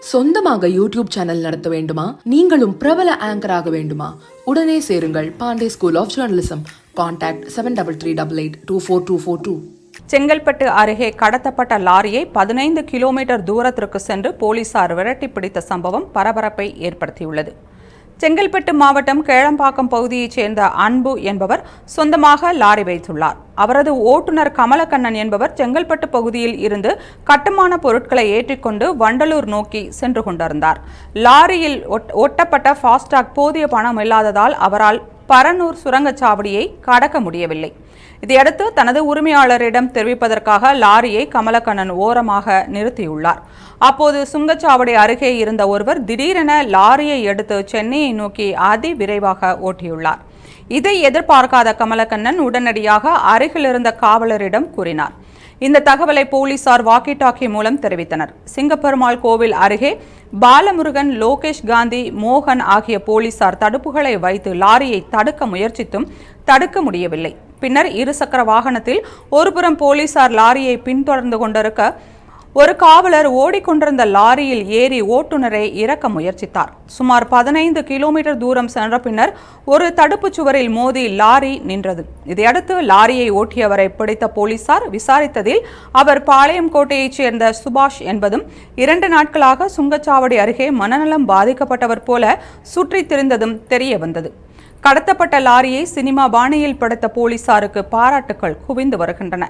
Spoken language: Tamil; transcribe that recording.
சொந்தமாக யூடியூப் சேனல் நடத்த வேண்டுமா? நீங்களும் பிரபல ஆங்கர் ஆக வேண்டுமா? உடனே சேருங்கள் Pandey school of journalism. Contact 7388242242. Chengalpattu அருகே கடத்தப்பட்ட லாரியை 15 கிலோமீட்டர் தூரத்திற்கு சென்று போலீசார் விரட்டி பிடித்த சம்பவம் பரபரப்பை ஏற்படுத்தியுள்ளது. செங்கல்பட்டு மாவட்டம் கேளம்பாக்கம் பகுதியைச் சேர்ந்த அன்பு என்பவர் சொந்தமாக லாரி வைத்துள்ளார். அவரது ஓட்டுநர் கமலக்கண்ணன் என்பவர் செங்கல்பட்டு பகுதியில் இருந்து கட்டுமான பொருட்களை ஏற்றிக்கொண்டு வண்டலூர் நோக்கி சென்று கொண்டிருந்தார். லாரியில் ஒட்டப்பட்ட ஃபாஸ்டாக் போதிய பணம் இல்லாததால் அவரால் பரனூர் சுரங்கச்சாவடியை கடக்க முடியவில்லை. இதையடுத்து தனது உரிமையாளரிடம் தெரிவிப்பதற்காக லாரியை கமலக்கண்ணன் ஓரமாக நிறுத்தியுள்ளார். அப்போது சுங்கச்சாவடி அருகே இருந்த ஒருவர் திடீரென லாரியை எடுத்து சென்னையை நோக்கி அதிவிரைவாக ஓட்டியுள்ளார். இதை எதிர்பார்க்காத கமலக்கண்ணன் உடனடியாக அருகில் இருந்த காவலரிடம் கூறினார். இந்த தகவலை போலீசார் வாக்கி டாக்கி மூலம் தெரிவித்தனர். சிங்கப்பெருமாள் கோவில் அருகே பாலமுருகன், லோகேஷ் காந்தி, மோகன் ஆகிய போலீசார் தடுப்புகளை வைத்து லாரியை தடுக்க முயற்சித்தும் தடுக்க முடியவில்லை. பின்னர் இருசக்கர வாகனத்தில் ஒருபுறம் போலீசார் லாரியை பின்தொடர்ந்து கொண்டிருக்க ஒரு காவலர் ஓடிக்கொண்டிருந்த லாரியில் ஏறி ஓட்டுநரை இறக்க முயற்சித்தார். சுமார் 15 கிலோமீட்டர் தூரம் சென்ற பின்னர் ஒரு தடுப்பு சுவரில் மோதி லாரி நின்றது. இதையடுத்து லாரியை ஓட்டியவரை பிடித்த போலீசார் விசாரித்ததில் அவர் பாளையங்கோட்டையைச் சேர்ந்த சுபாஷ் என்பதும் 2 நாட்களாக சுங்கச்சாவடி அருகே மனநலம் பாதிக்கப்பட்டவர் போல சுற்றித் திரிந்ததும் தெரிய வந்தது. கடத்தப்பட்ட லாரியை சினிமா பாணியில் படைத்த போலீசாருக்கு பாராட்டுக்கள் குவிந்து வருகின்றன.